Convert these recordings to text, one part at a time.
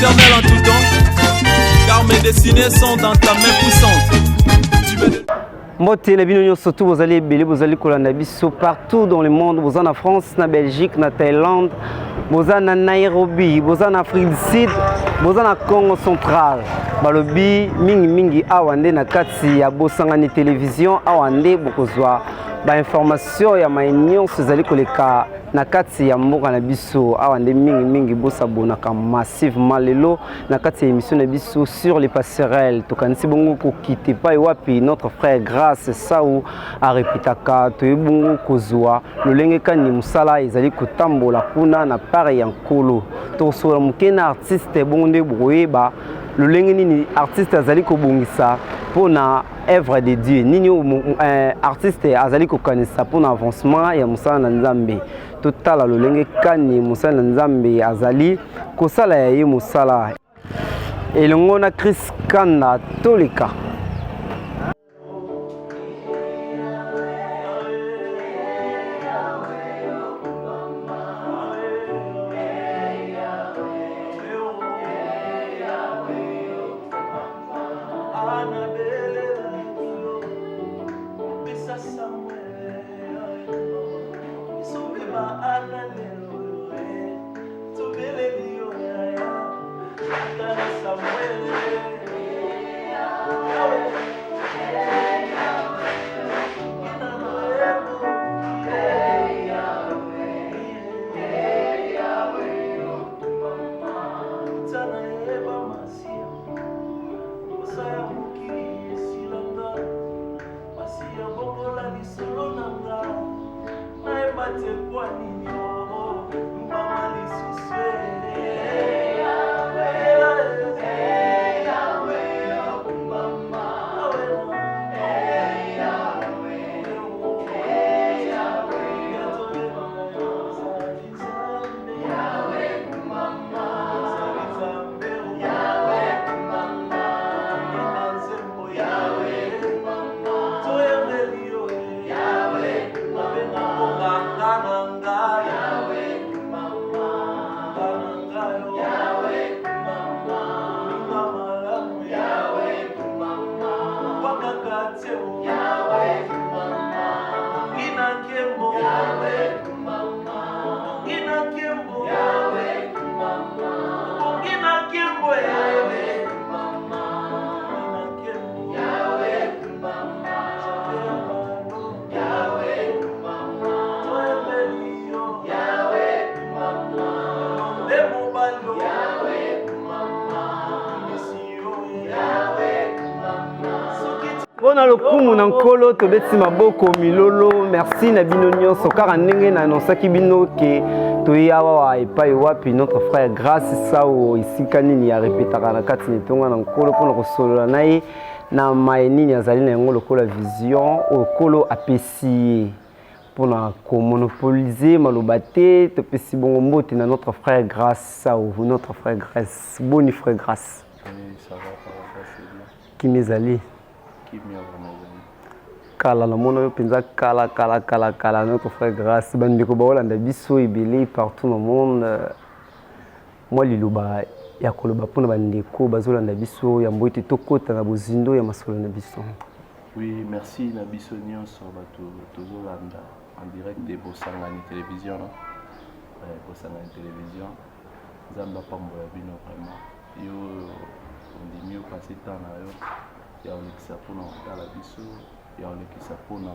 l'Éternel en tout temps, car mes destinées sont dans ta main puissante. Mbote na bino nyonso tu bozali ebele bozali kolanda biso partout dans le monde, boza na France, na Belgique, na Thaïlande, boza na Nairobi, boza na Afrique du Sud, boza na Congo central. Balobi mingi awa nde na kati ya bosangani télévision awa nde bokozwa ba information ya nyonso ezali koleka na kati ya mboka na biso awa nde mingi bosabonaka massivement lelo na kati ya émission na biso sur les passerelles tokanisi bongo kokite pa wapi notre frère Grâce Sau arepitaka toyebongo kozwa lolenge kani musala ezali kotambola kuna na pare ya nkolo tosola mukena artiste bongo nde boyeba lolenge nini artiste azali kobongisa pona œuvre de Dieu nini artiste azali kokanisa pona avancement ya musala na Nzambe totala lolenge kani musala na Nzambe azali kosala ya ye musala elongo na Chris Kanda toleka Bona lokumu na nkolo tobeti maboko milolo merci na bino nyonso kaka ndenge na anosaki bino ke toyawa epai wapi notre frère Grâce Sau isika nini ya repetaka na kati nitonga na nkolo mpona kosolola na ye na maye nini azali na yango lokola vision okolo apesi mpona komonopoliser maloba te topesi bongo mbote na notre frère Grâce Sau notre frère Grâce boni frère Grâce kimi ezali kala la mono penza kala notre frère Grâce bandeko baolanda biso ebele partout dans le monde moi liloba ya koloba pona bandeko bazolanda biso ya mboite tokota na bozindo ya masolo na biso. Oui, merci na biso nyonso bato tozolanda en direct de Bosangani télévision Bosangani télévision Zamba pambola bino vraiment yo on dit mieux passer temps na yo ya olekisa mpona kotala biso ya olekisa mpona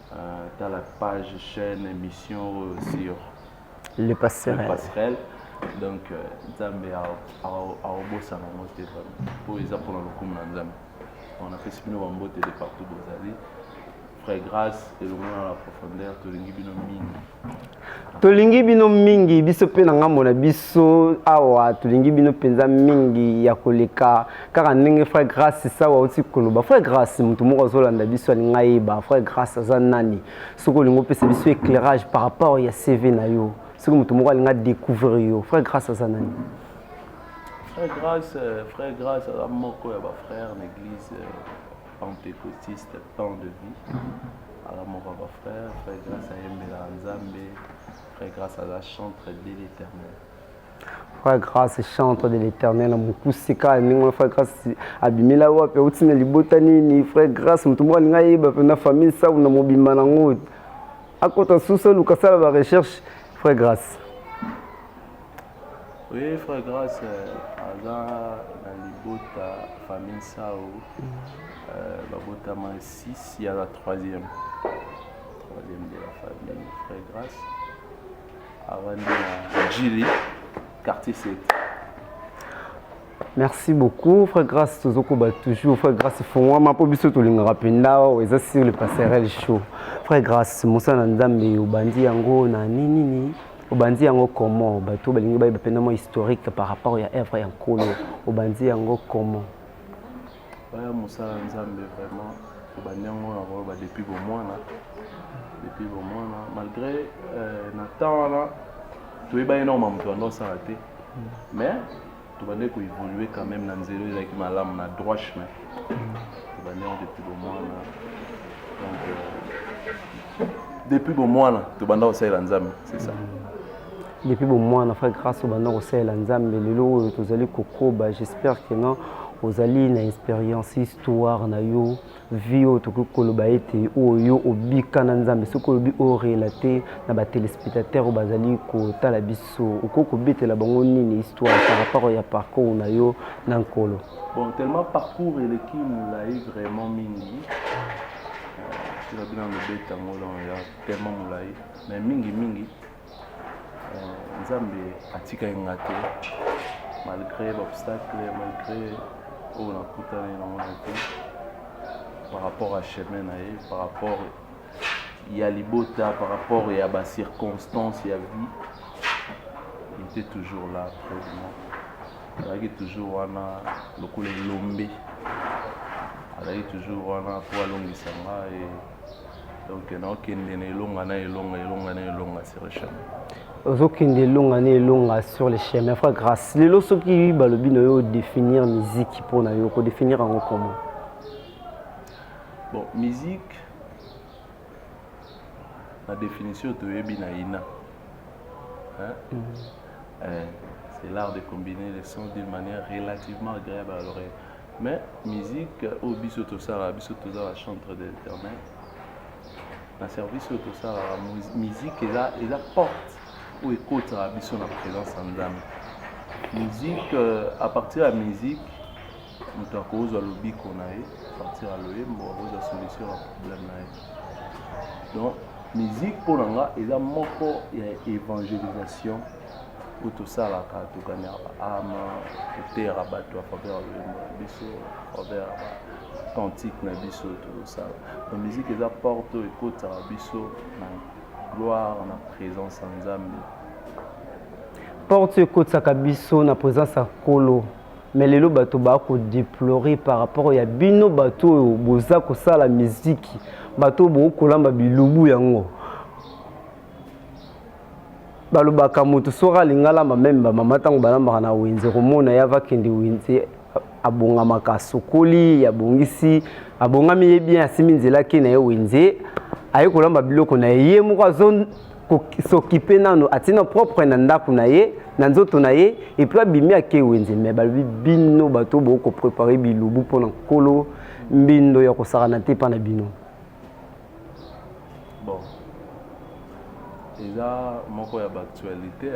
kotala page chaîne émission sur le passerelle donc Nzambe aobosana ngo te po eza mpona lokumu na Nzambe on apesi bino bambote de partout bozali frère Grâce elongo na la profondeur tolingi bino mingi biso pe na ngambo na biso awa tolingi bino penza mingi ya koleka kaka ndenge frère Grâce Sau oti koloba frère Grâce mutu moko azolanda biso alinga yeba frère Grâce aza nani soki olingo pesa biso éclairage par rapport ya CV na yo soki mutu moko alinga découvrir yo frère Grâce aza nani. Frère Grâce aza moko ya ba frère l'église pentecôtiste temps de vie ala moko ba frère Grâce ayembela Nzambe frère Grâce aza chantre de l'Éternel Frère Grâce, chantre de l'éternel, mon coussika, mon frère Grâce, abimila wapi, outina libotani, ni frère Grâce, mutumwa lingaïba, na famille ça, ou na mobimanango. À côté de ça, nous cassons la recherche, frère Grâce. Oui, frère Grâce, dans libota, famille ça, babota 6, il y a la troisième de la famille, frère Grâce. Avant de Gili, quartier 7. Merci beaucoup, frère Grâce. Toujours, frère Grâce, font ma pobiso to linga penda, et sur le passerelle chaud. Frère Grâce, Moussa Nandambe, Obandi Yango, Nani, Obandi Yango comment, bateau balingi ba penda mo historique par rapport à Evra Yankolo, Obandi Yango comment. Ouais, Moussa Nandambe vraiment, Obandi Yango depuis bon mois là. Depuis bon mois, malgré Nathan là, tu es bien énorme, tu as s'arrêter. Mais tu vas évoluer quand même dans zéro avec ma lame, na droit chemin. Tu vas depuis bon mois là. Donc depuis bon mois là, tu vas aussi l'enzame, c'est ça. Depuis bon mois, on a fait grâce au bandar aussi l'enzame, mais le lot, tu allez coco, j'espère que non. Aux alliés une expérience histoire na yo vie au tout koloba été o yo obika na nzambe ce kolobi o relaté na ba téléspectateurs au bazali ko tala biso o ko bitela bango nini histoire par rapport ya parcours na yo na nkolo. Bon tellement parcours et l'équipe moulai vraiment mingi tu vas bien le bête ngolo ya tellement moulai mais mingi nzambe atika ngate malgré l'obstacle malgré on a coûté par rapport à chemin par rapport il y a libota par rapport à la circonstance il y a vie il était toujours là près il y a toujours le coup les lombés il y a toujours pour longue sanga et donc non qu'il n'est longa sur le chemin Zokinde longa sur les chemins. Frère Grâce, les lots qui balobino définir musique pour na yo ko définir en comment. Bon, musique la définition de ebina ina. C'est l'art de combiner les sons d'une manière relativement agréable à l'oreille. Mais musique au biso to ça la chantre de l'Éternel. La service to ça la musique et la porte où écoute la mission de la présence en dame. Musique, à partir de la musique, nous avons cause à l'obi qu'on a eu, à partir de l'obi, nous avons la solution au problème. Donc, musique pour nous, il y a une évangélisation où tout ça, là, quand tu gagnes âme, tu es rabattu à faveur de l'obi, à faveur de cantique, tout ça. La musique, il y a porte où écoute la mission. Gloire en la présence en Zambie. Porte écoute sa kabiso na présence à Kolo. Mais les lots bateaux bako déplorer par rapport à bino bateau boza ko ça la musique. Bateau bo kolamba bilubu yango. Baloba kamutu sora lingala mamemba mama tango balamba na wenze romona yava kende wenze abonga makasokoli yabongisi abongami bien asiminzela ke na ye wenze. Aye kolamba biloko na ye moko zone s'occuper nano atina propre na ndako na ye na nzoto na ye et puis abimi ake wenze mais balobi bino bato boko préparer bilubu pona kolo mbindo ya kosakana te pa na bino. Bon eza moko ya actualité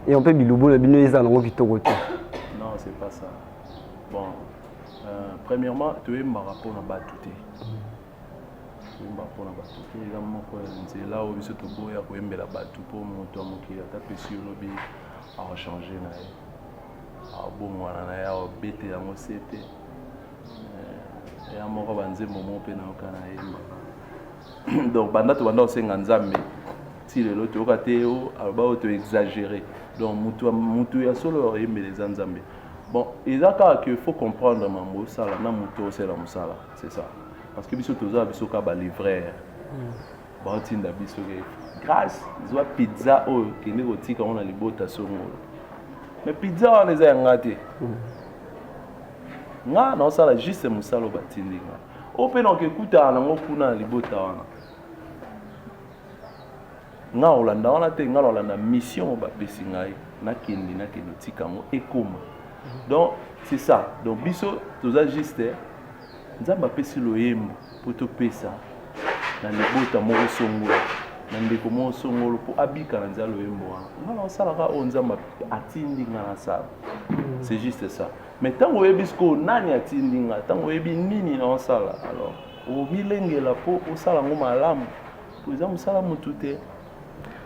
et on peut bilubu na bino eza nango kitoko te. Non c'est pas ça. Bon premièrement tu es par rapport na batute pour la bateau qui est moko c'est là où biso to boya ko embela bateau pour moto amoki ata pesi lobi a changer na a bon mwana na ya obete ya mosete ya moko banze momo pe na okana yemba donc banda osenga nzambe ti lelo to okate o aba o to exagérer donc mutu ya solo yembele nzambe bon ezaka que faut comprendre mambo sala na mutu c'est la musala c'est ça. Parce que biso toza biso ka ba livrer ba tinda biso ke grâce zwa pizza o kende ko tika on a libota songo mais pizza on eza ngate nga na sala juste musalo batindi nga o pe no ke kuta na ngokuna libota wana nga olanda wana te nga olanda mission bapesi ngai nakende tika ngo ekoma donc c'est ça donc biso toza juste nzambe apesi loyembo po topesa na libota moko songolo na ndeko moko songolo po abika na nzela loyembo wana nga na osalaka oyo nzambe atindi nga na sala c'est juste ça mais ntango oyebi sikoyo nani atindi nga ntango oyebi nini na osala alors omilengela po osala ngo malamu po eza mosala motu te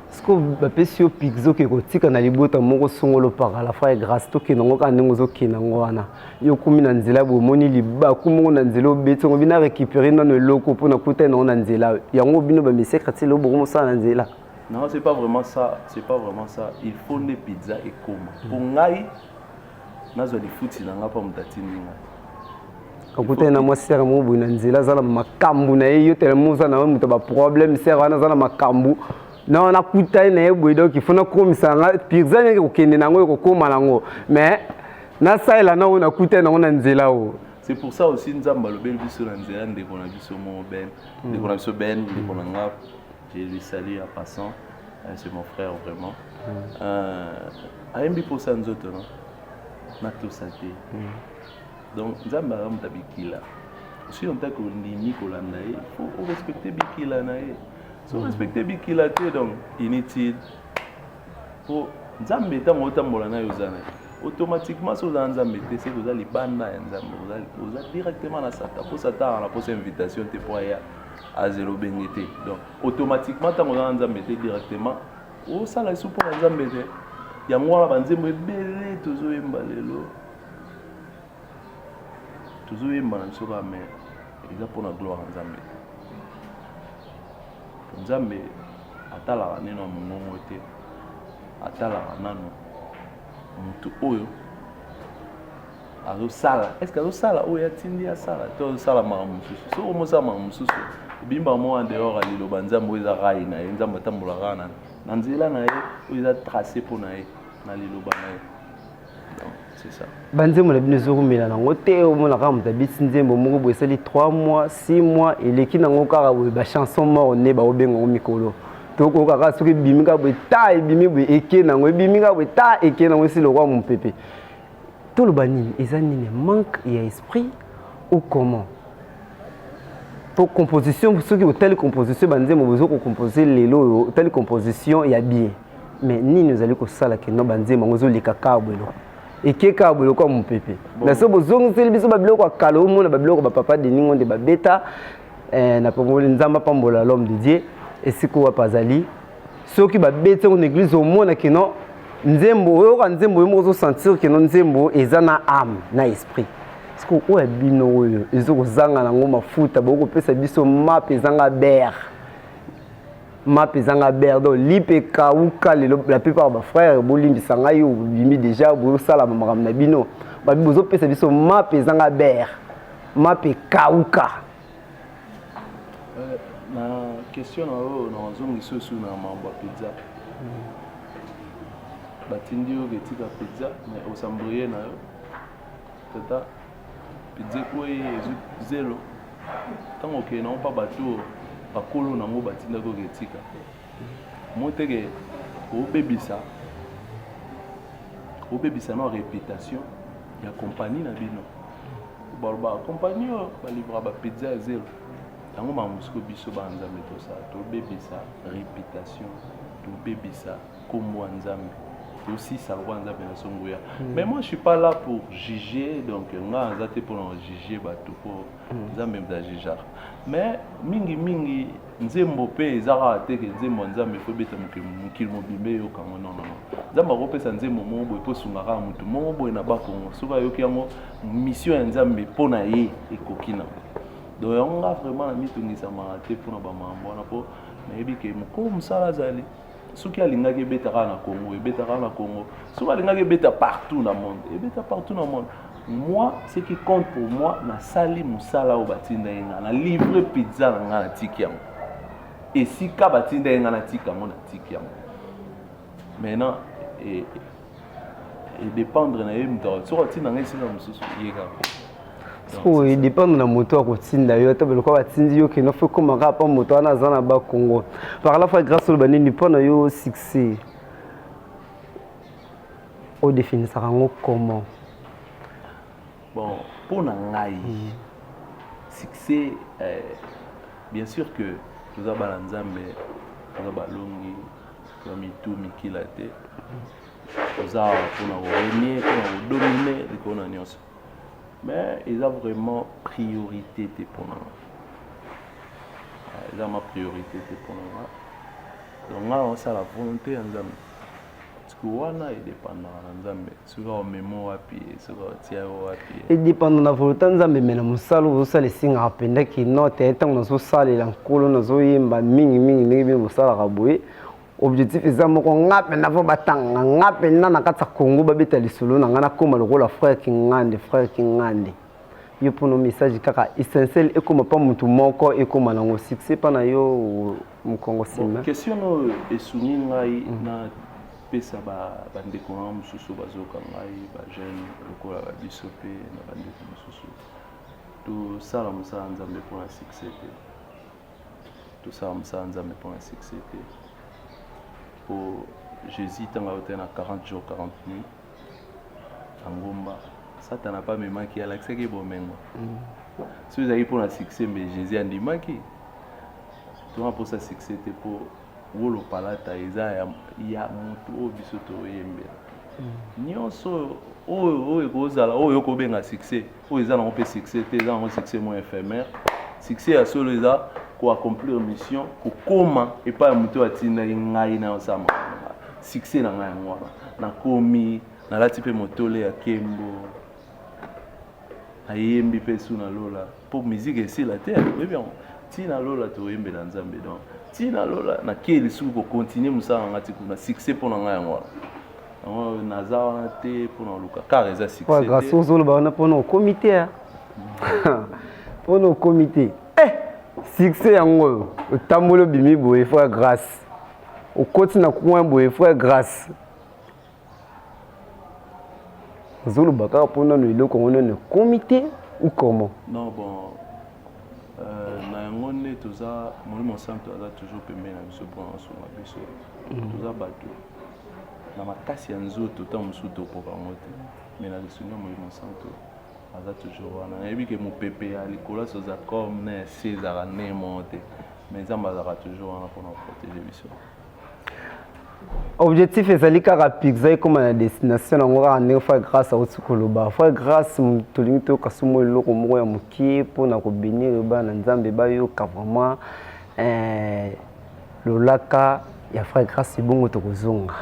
siko bapesi yo pixo ke kotika na libota moko songolo par la fois grâce to kenango ka ndenge ozokenda ngo wana yo kumi na nzela bomoni libaku moko na nzela obeti ngo bina récupérer nano eloko mpona kuta nango na nzela yango bino bamesecrati lo boko mosala na nzela. Non, c'est pas vraiment ça, c'est pas vraiment ça. Il faut des pizzas et comment. Pour ngai nazo di futi na ngapa mtatini ngai. Kakuta na mwasi sera mo buna nzela zala makambu na yo tellement za na muto ba problème sera wana zala makambu. Na na kuta na yebo donc il faut na komisa nga pizza ngeke kokende nango ko koma nango. Mais na saila na ona kuta na ona nzela o. C'est pour ça aussi nzamba lobel biso na nzela ndeko na biso mo ben, ndeko na biso ben, ndeko na ngap. Je lui salue en passant, c'est mon frère vraiment. Aimbi pour ça nous autres, non? Nato santé. Donc, Zamba ram tabikila. Si on t'a connu Kolanda, il faut respecter bikila nae. Si on respecte bikila, donc inutile. Pour Zamba étant autant molana yozana. Automatiquement, si vous avez Zamba, c'est que vous allez banda Zamba, vous allez directement à Sata. Pour Sata, on a posé invitation, t'es pour aller à zéro bengete. Donc automatiquement tant on a nzambete directement au sala support nzambete ya moi banzembo ebele tozo yemba lelo tozo yemba na soka mais eza pour la gloire nzambe nzambe atala neno mongo te atala nano mutu oyo azo sala est-ce que azo sala oyo atindi ya sala to sala mamususu so mo sala mamususu bimba mo en dehors ali lo banzambo eza rai na nzambo tambola rana na nzela na ye oyo tracé pour na ye na lilo bana donc c'est ça banzembo na bino zokumela nango te o mona ka mutabisi nzembo moko bo esali 3 mois 6 mois eleki nango kaka bo ba chanson mort ne ba obengo mikolo toko kaka soki bimika bo ta ebimi bo eke nango ebimika bo ta eke nango si lokwa mpepe tout le bani ezani manque et esprit ou comment pour composition ceux qui ont telle composition banzembo besoin ko composer lelo telle composition ya bien mais ni nous allons ko sala ke no banzembo ngozo likaka bwelo ekeka bwelo kwa mpepe na so bozongi seli biso babilo kwa kalo mona babilo ko papa de ningo de babeta na pombo nzamba pambola l'homme de Dieu et siko wa pazali ceux qui babeta en église au mona ke no nzembo oyo ka nzembo yo mozo sentir ke no nzembo ezana âme na esprit siko oyo bino oyo ezoko zanga nango mafuta boko pesa biso map ezanga ber map ezanga ber donc lipe kauka la plupart ba frères bolimbisa ngai yo bimi déjà bo sala mamakam na bino ba bozo pesa biso map ezanga ber map kauka na question na oyo na zongi sosu na mambo pizza batindi yo getika pizza mais osambrier na yo tata pizza ko zelo tango ke na pa bato bakolo na ngo batinda ko getika moteke obebisa na réputation ya compagnie na bino ba compagnie ba livra ba pizza zelo tango mamusko biso banza meto sa to bebisa réputation to bebisa kombo nzambe aussi ça va nzambe na songoya mais moi je suis pas là pour juger donc nga nzate pour juger bato pour nzambe mda juger mais mingi nzembo pe ezara te ke nzembo nzambe fo beta mukil mobimbe yo kango non nzamba ko pesa nzembo mo boy po sungaka mutu mo boy na bakongo soka yoki yango mission ya nzambe pona ye ekokina donc on a vraiment la mitungisa marate pour na ba mambo na po na yebi ke mko musala zali soki alingaki ebetaka na Congo ebetaka na Congo soki alingaki ebeta partout dans le monde ebeta partout dans le monde moi ce qui compte pour moi na sali musala o batinda yenga na livre pizza na ngana tiki yango et si ka batinda yenga na tika mo na tiki yango maintenant et dépendre na yemto soki atinda ngai sina mususu yeka il dépend de la moto à Kotinda. Il y a des gens qui ont fait comme un rapport moto à Nazana Congo. Par la fois, grâce au Bani, il n'y a pas succès. On définit ça comment? Bon, pour Nangaï, succès, bien sûr que nous avons Balanzambe, nous avons Balongi, nous avons tout Mikilate, nous avons pour régner, pour dominer les colonies. Mais ils ont vraiment priorité pour nous. Ils ont ma priorité pour nous. Donc là, on a la volonté en Zambie. Parce que on est dépendant en Zambie. Sur la mémoire, sur le tiers. Et dépendant de la volonté en Zambie, mais nous savons que les signes rapidement qui notent et tant que nous sommes dans le colo, nous sommes dans le objectif est vraiment qu'on a maintenant faut battre, on a maintenant na kata Congo babeta lisolo na ngana koma le rôle frère Kingande. Yo pour nos messages kaka essentiel et comme pas mutu moko et comme na ngo succès pana yo mu Congo sima. Question est soumis ngai na pesa ba bandeko na mususu bazoka ngai ba jeune lokola ba bisope na bandeko mususu. To sala musala nzambe pour un succès. To sala musala nzambe pour un succès. Jésus a 40 jours, 40 nuits. Angomba. Ça, tu n'as pas me manqué à l'accès qui est bon. Si vous avez pour un succès, mais Jésus a dit manqué. Tu as pour ça succès, c'est pour Wolo Palata, il y a mon tour, Bisoto, Nyonso, un succès. Ils ont un succès, ils ont un succès moins éphémère. Succès à ceux là. Pour accomplir une mission, pour comment et pas muto atina ngai na osama. Succès na ngai ngwana. Na komi, na lati pe motole ya Kembo. Ayembi pe suna lola. Pour musique ici la terre, mais bien. Tina lola to yembe na Nzambe donc. Tina lola na keli su ko continuer musala ngati kuna succès pour na ngai ngwana. On nazawa te pour na luka car eza succès. Ouais, grâce aux autres ba na pour nos comités. Pour nos comités. Succès yango tambolo bimi boye frère grâce au côté na coin boye frère grâce zulu baka pona no iloko ngono ne comité ou comment non bon na yango ne toza molimo santo aza toujours pembeni na biso pour sur na biso toza bato na makasi ya nzoto ta musuto po bangote mais na lisunga molimo santo aza toujours wana yebi ke mopepe ya likolo soza comme na César ne monte mais Nzambe azaka toujours wana pour nous protéger biso. Objectif ezali kaka pizza comme la destination yango kaka ndenge frère grâce auti koloba frère grâce tolingi toyoka somo eloko moko ya mokie mpona kobénir bana Nzambe bayoka vraiment lolaka ya frère grâce ebongo tokozonga.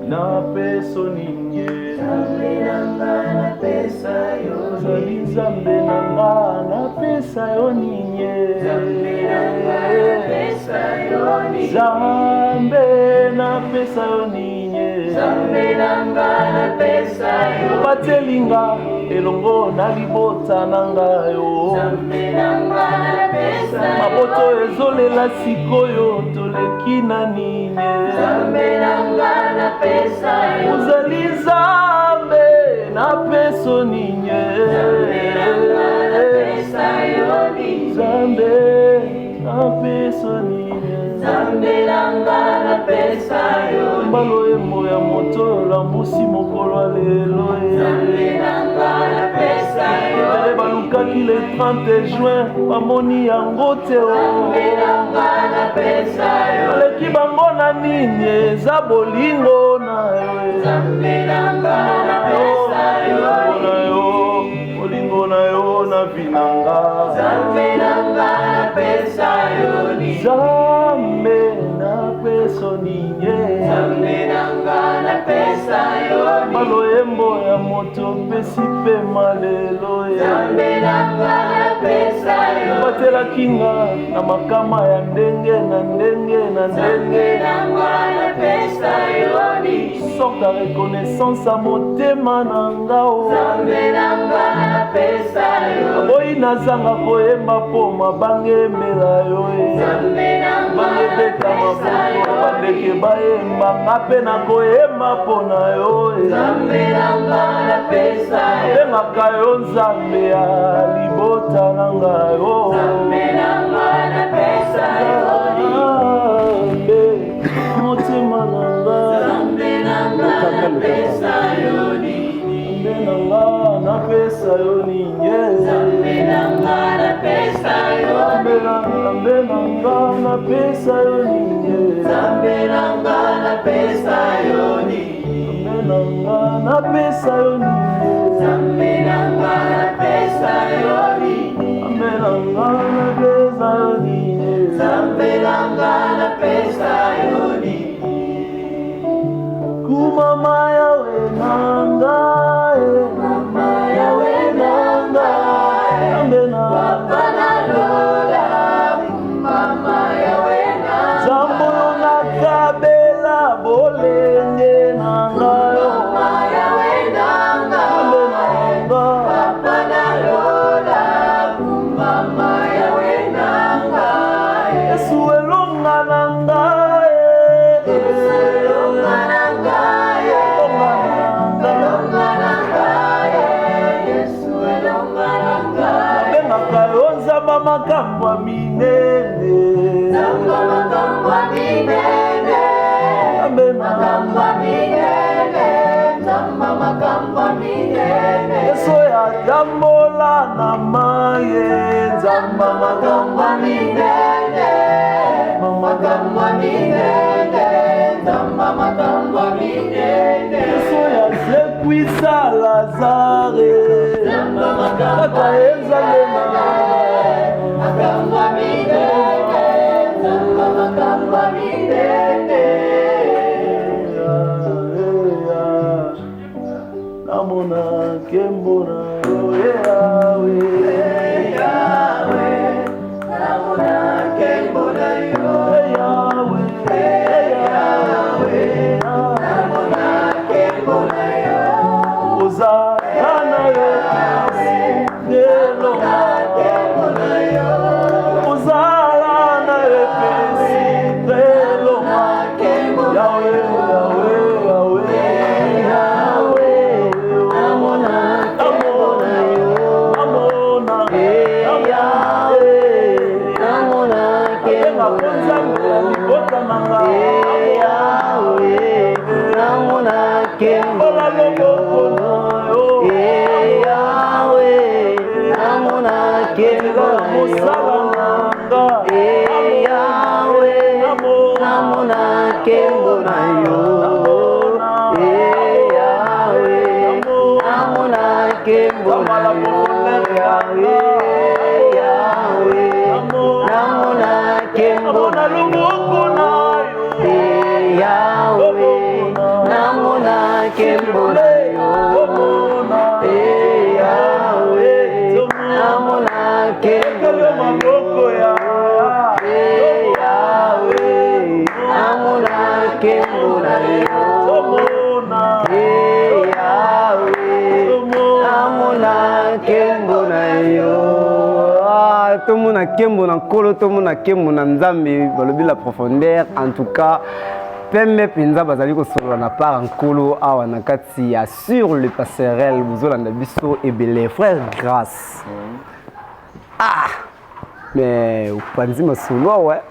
Na peso ninye Nzambe nanga na pesa yo Zali Nzambe nanga na pesa yo ninye Nzambe nanga na pesa yo ninye Nzambe na pesa yo ninye Nzambe nanga na pesa yo Patelinga elongo na libota nanga yo Nzambe nanga na pesa yo Maboto ezolela sikoyo toleki na ninye Nzambe nanga na pesa Uzali Nzambe na peso ninye Nzambe na peso ninye Nzambe nanga na pesa yo mbalo embo ya moto la musi mokolo lelo Nzambe nanga na pesa yo balukaki le 30 juin bamoni yango te Nzambe nanga na pesa yo leki bango na ninye za bolingo na yo Nzambe nanga na pesa yo bolingo na yo na vinanga Nzambe nanga na pesa yo Nzambe na peso ninye Nzambe nanga na pesa yo maloyembo ya moto pesi pe malelo Nzambe nanga na pesa yo batelaki nga na makama ya ndenge na ndenge na ndenge nanga na pesa yo ni sorte ya reconnaissance a motema na ngao Nzambe nanga na boyi nazanga koyemba po mabangemela yo bangebeta maboko bandeke bayemba nga mpe nakoyemba mpo na yo bengaka yo nzambe ya libota na ngayo motema na nga napesa yo nini napesa yo nini nzambe na nga napesa yo nini nzambe na nga napesa yo nini napesa yo nini nzambe na nga napesa yo nini nzambe na nga napesa yo nini nzambe na nga napesa yo nini kumama yawe nanga mama yawe nanga ambena papa na lola kumama yawe nanga zambo na kabela bolenge nanga mama yawe nanga ambena papa na lola kumama yawe nanga Yesu elonga nanga makambo minene makambo minene makambo minene makambo minene Yesu ya jambola na maye nzamba makambo minene makambo minene nzamba makambo minene Yesu ya zekwisa Lazare nzamba makambo minene makambo minene makambo minene namona kembo na yo yawe namona kembo na yo yawe namona kembo na yo ozana yo tout le monde a kembo na kolo, tout le monde a kembo na nzambe, balobi la profondeur. En tout cas, pembe pinza bazali ko solo na part en kolo awa na kati ya sur le passerelle bozolanda biso ebele frère grâce. Ah, mais upanzi masolo ouais.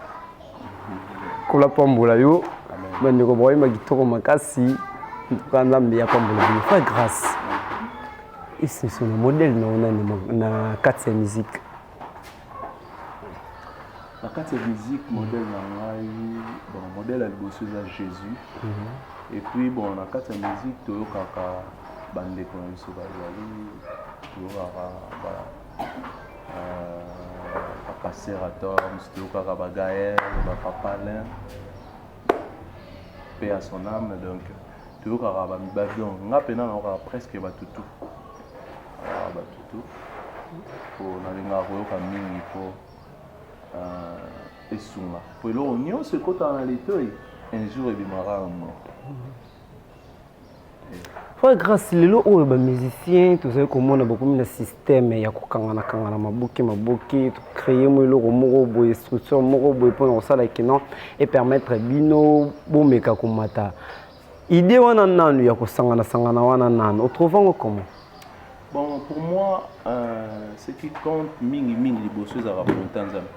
Kola pambola yo, bande ko boy ma kitoko makasi, en tout cas nzambe ya pambola frère grâce. Et c'est son modèle na kati ya musique. La carte de musique, modèle bon, modèle à Jésus. Et puis, bon, la carte de musique, tu as bande comme ça, tu as passer à Tom, tu as Gaël, Papa Alain, paix à son âme. Donc, tu as presque tout. Pour et souvent pour l'union ce côté dans les un jour et bimara Frère grâce lelo oyo ba musicien tozali komona beaucoup na système ya kokangana kangana maboki to créer mo eloko moko boye structure moko boye pour kosala kino et permettre bino bomeka komata idée wana nanu ya kosangana sangana wana nanu autrement comment? Bon, pour moi, ce qui compte, mingi liboso za volonté nzambe.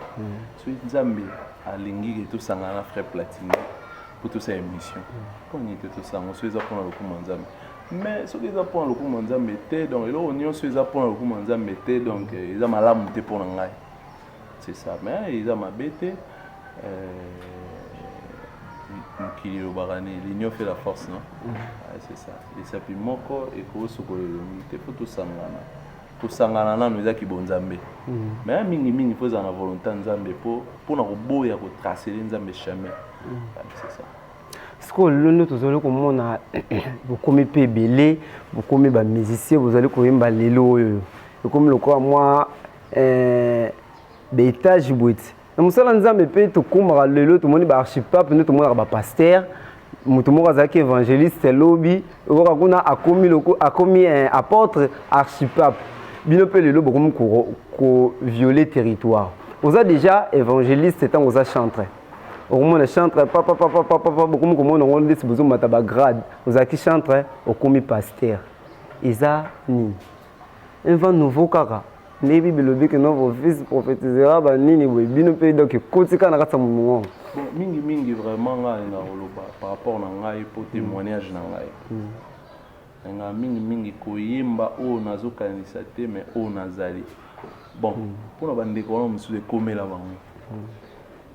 So nzambe alingi to sangana frère platine pour toute sa émission. Quand on était tout ça, on se faisait pour le coup nzambe. Mais ce qu'ils apprennent le coup nzambe était donc là on y se faisait pour le coup nzambe était donc ils ont malamu te pour ngai. C'est ça. Mais ils ont ma bête qui est au barani, l'union fait la force, non? C'est ça. Et ça puis moko et ko sokolo te pour tout sangana. Pour sangana na nous qui bon nzambe. Mais mingi faut en volonté nzambe pour na boya ko tracer nzambe chemin. C'est ça. Ce que l'on tozali komona bokomi pe belé, bokomi ba musicien, vous allez koyemba lelo oyo. Comme le quoi moi bétage boîte. Na musala nzambe pe to komara lelo to moni ba archipape ne to mona ba pasteur, mutu moko azaki évangéliste lobby, oka kuna akomi apôtre archipape. Bino pe lelo bokomi ko violer territoire. Oza déjà évangéliste tant oza chanteur. Au moins, chantre, papa, beaucoup comme on dit, besoin de ma grade. Vous avez qui chantre, au commis pasteur. Isa ni. Un vent nouveau kara. Les bibles que nos fils prophétisera, ni bino pays donc kotika na kata mungo. Bon, mingi vraiment nga na roloba par rapport na ngai pour témoignage na ngai. Nga mingi koyemba o nazo kanisa te mais o nazali. Bon, pour na bande ko na musu de komela bango.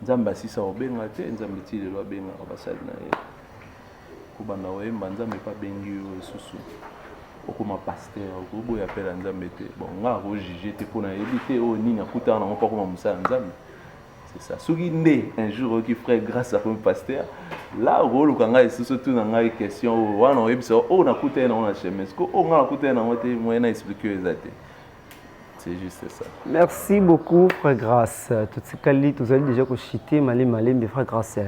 Nzambe asisa obenga te nzambe ti lelo abenga basali na ye kubanda oyemba nzambe pa bengi yo susu okoma pasteur okoboya pela nzambe te bon nga ko juger te pona yebi te o nini akuta na mpa koma musala nzambe c'est ça soki nde un jour qui frère grâce à comme pasteur là rolo kanga susu tout na ngai question wana oyebisa o nakuta na ona chemin ko o nga nakuta na mote moyena expliquer ezate. C'est juste ça. Merci beaucoup, frère Grâce. Tout ce que vous avez déjà chité, malé, mais frère Grâce.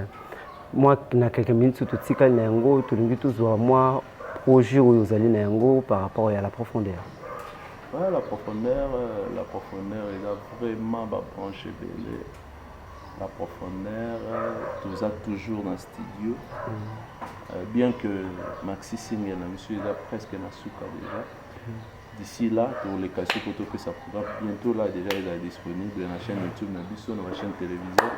Moi, il y a quelques minutes, tout ce que moi, projet où vous allez par rapport à la profondeur. Ouais, la profondeur, il a vraiment branché belé. La profondeur, tout ça toujours dans le studio. Bien que Maxi Singer, monsieur, il a presque na souka déjà. D'ici là, pour les casser pour que ça pourra bientôt là déjà il est disponible dans la chaîne YouTube, dans la chaîne télévision.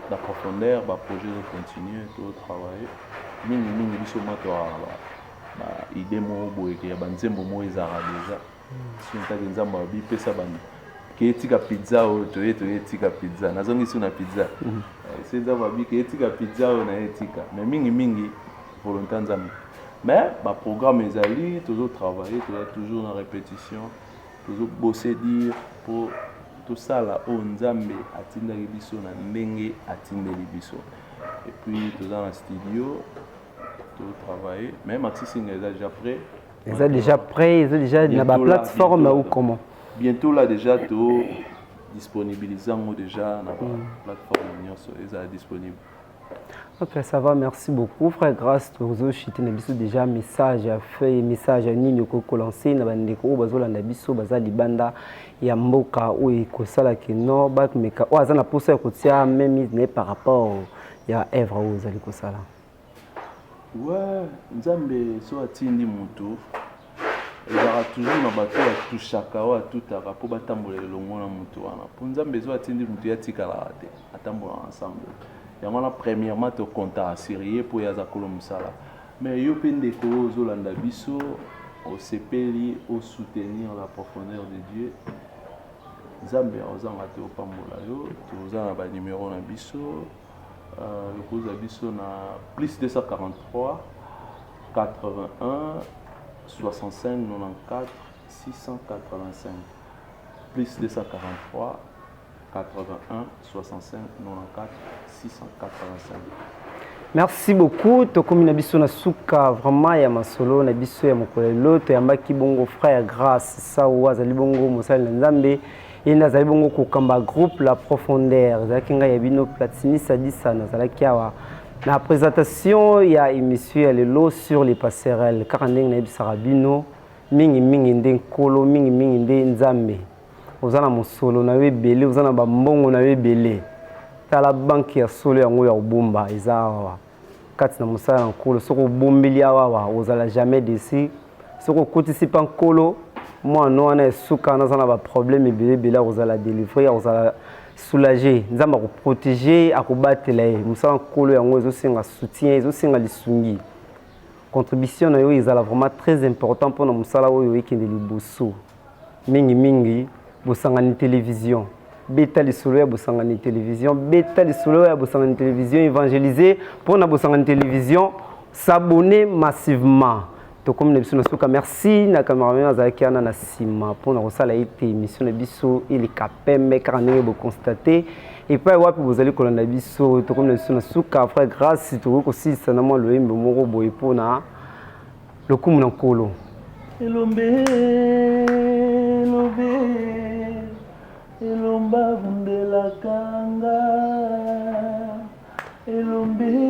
La profondeur, le projet de continuer, tout travailler. Mingi biso mato idée mo boye ke banzembo mo ezara déjà. Si on t'a dit nzamba bi pesa bani. Ke etika pizza o to etika pizza. Nazongi suna pizza. C'est nzamba bi ke etika pizza o na etika. Mais mingi volonté nzamba. Mais le programme est allé, toujours travailler, toujours dans la répétition, toujours bosser dire pour tout ça là, on nzambe atinda libiso na ndenge atinda libiso. Et puis tout dans le studio, tout travailler. Mais Maxi Singer est déjà prêt. Ils sont déjà prêts, ils sont déjà dans la plateforme ou comment? Bientôt là déjà tout disponibilisant déjà dans la plateforme, ils sont disponibles. Ok, ça va, merci beaucoup. Frère Grâce, vous avez déjà un message à faire, message à Nini Koko lancé, Nabandeko, Bazola Nabiso, Baza Libanda, Yamboka, ou Ekosala Keno, Bak Meka, ou Azana Poussa Kotia, même par rapport à Evra ou Zali Kosala. Ouais, Nzambe, so atindi mutu, il y aura toujours un bateau à tout chaka, à tout à rapport à Tambola et Longo na mutu. Pour Nzambe, so atindi mutu, Yatika la rate, à Tambola ensemble. Yango premièrement te compte à Syrie pour yaza kolomsala mais yo pende ko zolanda biso au sepeli au soutenir la profondeur de Dieu Nzambe ozanga te opambola yo tozana ba numéro na biso le cause biso na plus 243 81 65 94 685 plus 243 81 65 94 685. Merci beaucoup. Tokomi na biso na suka vraiment ya masolo na biso ya mokolelo to yambaki bongo frère Grâce ça wazali bongo mosali na Nzambe ina zali bongo kokamba groupe la profondeur zaki nga ya bino Platini Sadisa na zalaki awa La présentation, il y a émission Lelo sur les passerelles. Car on a Sarabino, mingi ndé kolo, mingi ndé nzambe. Vous avez mon solo, vous avez belé, vous avez bambongo, vous avez belé. Dans la banque, il y a solo, il y a bomba, il y a quand tu as mon salaire en kolo, sur le bombili, vous n'allez jamais décider. Sur le côté, c'est pas en kolo. Moi, nous, on a souka, nous avons un problème, et belé, vous allez délivrer, vous allez soulager, nous allons protéger, à combattre les. Nous sommes en kolo, nous avons un soutien, nous avons un sungi. Contribution, est vraiment très important pour nous, salaire, qui est le bosso. Mingi, bosangani télévision. Beta les solo ya bosangani télévision. Beta les solo ya bosangani télévision. Évangéliser pour na bosangani télévision. S'abonner massivement. Donc comme l'émission nasuka merci na cameraman azaki ana na sima pour na kosala ite émission na biso il kapembe car ndenge bo constater et puis wapi bozali kolanda biso to comme l'émission nasuka frère grâce to ko sisa na mo loyembe moko boye pona lokumu na nkolo elombe elomba vundela kanga elombe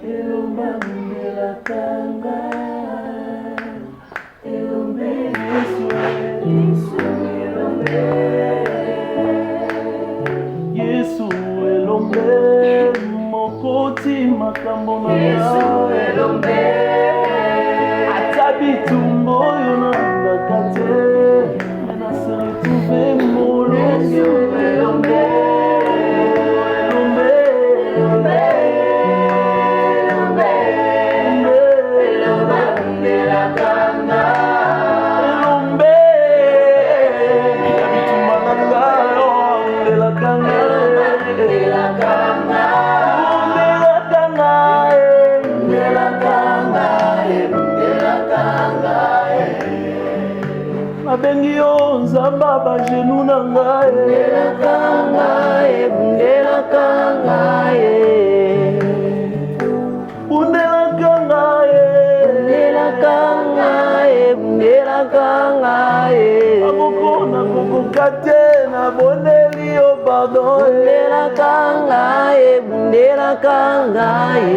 elomba vundela kanga elombe Yesu elombe mokoti makambo na Yesu elombe atabitumbo yona ndakate na seri tuve molo Yesu elombe elombe elombe elombe ndela kanga elombe atabitumba nanga ndela kanga ndela kanga abengi yo nzamba bajenu na ngai bundelaka ngai bundelaka ngai akokona kokoka te na bondeli yo pardon bundelaka ngai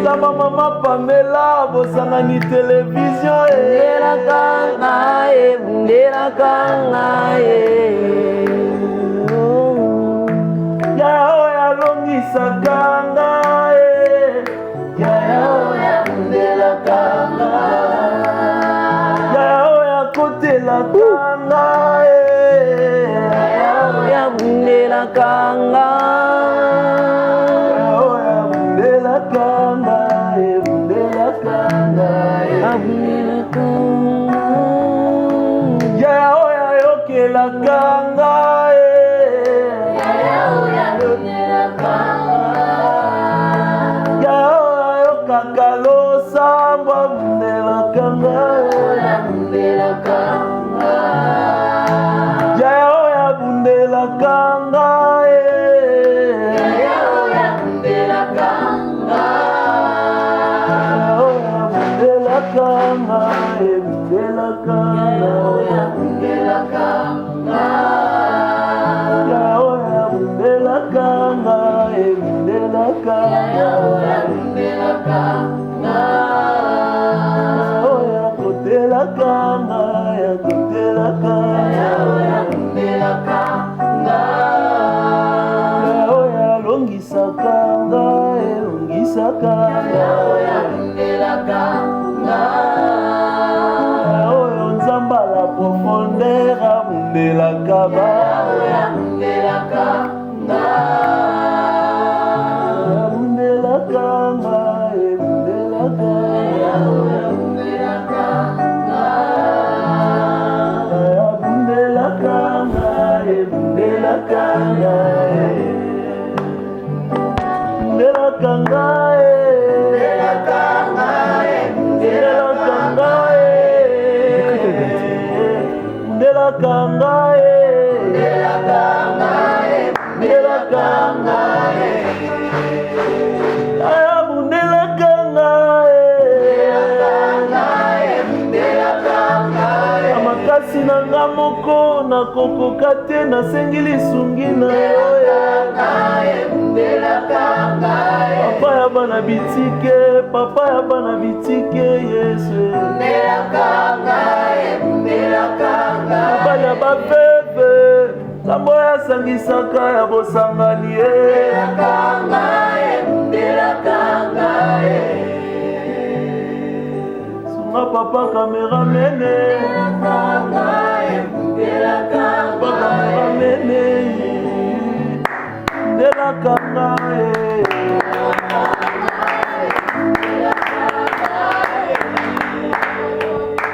zamba mama Pamela bosangani télévision bundelaka ngai yao yalongisaka ngai yao yabundelaka ngai yao yakotelaka ngai yao yabundelaka ngai yao yabundelaka ngai bundelaka ngai abundelaka yao yayokelaka ngai yao yabundelaka ngai yao yayokaka losambo abundelaka ngai yao yabundelaka ngai yao yabundelaka ngai bundelaka Sinanga nga moko nakokoka te nasengi lisungi na yo papa ya bana bitike papa ya bana bitike yesu mobali ya bafefe nzambo yasangisaka ya bosangani sunga papa kamera mene papa kamera mene ndelakanga